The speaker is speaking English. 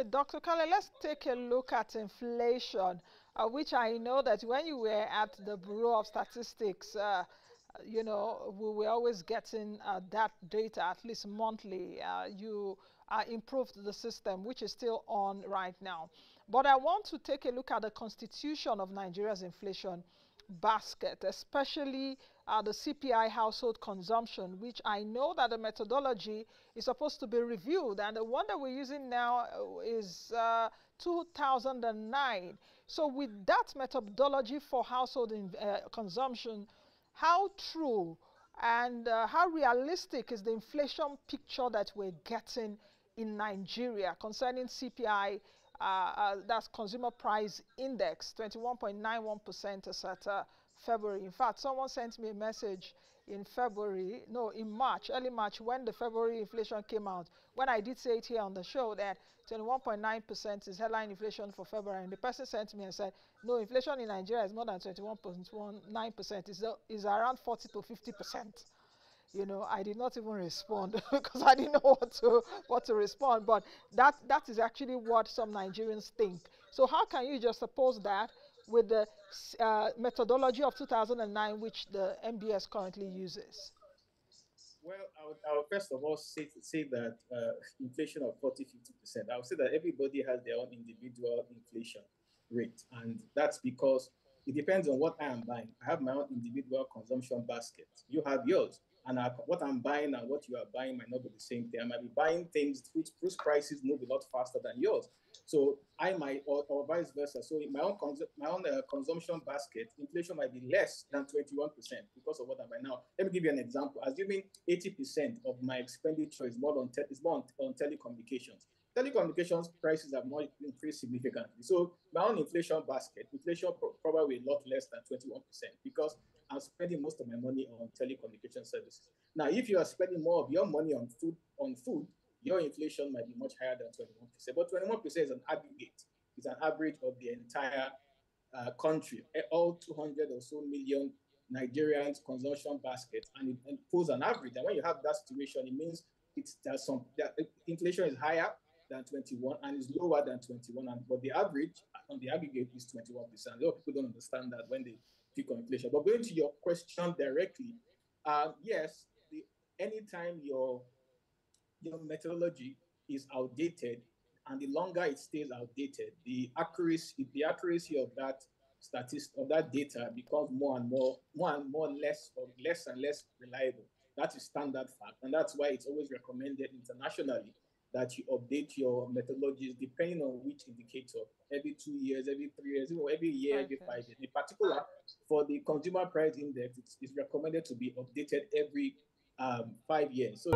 Dr. Kale, let's take a look at inflation, which I know that when you were at the Bureau of Statistics, we were always getting that data at least monthly. You improved the system, which is still on right now. But I want to take a look at the constitution of Nigeria's inflation basket, especially the CPI household consumption, which I know that the methodology is supposed to be reviewed. And the one that we're using now is 2009. So with that methodology for household consumption, how true and how realistic is the inflation picture that we're getting in Nigeria concerning CPI, that's Consumer Price Index, 21.91% as at February. In fact, someone sent me a message in February, no, in March, early March, when the February inflation came out, when I did say it here on the show that 21.9% is headline inflation for February, and the person sent me and said, no, inflation in Nigeria is more than 21.19%, it's around 40 to 50%. I did not even respond because I didn't know what to respond. But that is actually what some Nigerians think. So how can you just suppose that with the methodology of 2009, which the NBS currently uses? Well, I would first of all say that inflation of 40-50%. I would say that everybody has their own individual inflation rate. And that's because it depends on what I am buying. I have my own individual consumption basket. You have yours. And what I'm buying and what you are buying might not be the same thing. I might be buying things whose prices move a lot faster than yours. So I might, or vice versa. So in my own consumption basket, inflation might be less than 21% because of what I buy now. Let me give you an example. Assuming 80% of my expenditure is more on telecommunications. Telecommunications prices have not increased significantly. So my own inflation basket, inflation probably a lot less than 21% because I'm spending most of my money on telecommunication services. Now, if you are spending more of your money on food, your inflation might be much higher than 21%. But 21% is an aggregate. It's an average of the entire country, all 200 or so million Nigerians' consumption basket, and it pulls an average. And when you have that situation, it means that inflation is higher than 21 and is lower than 21, but the average on the aggregate is 21%. A lot of people don't understand that when they pick on inflation. But going to your question directly, yes, anytime your methodology is outdated, and the longer it stays outdated, the accuracy of that data becomes less and less reliable. That is standard fact, and that's why it's always recommended internationally that you update your methodologies depending on which indicator every 2 years, every 3 years, every year, every 5 years. In particular, for the consumer price index, it's recommended to be updated every 5 years. So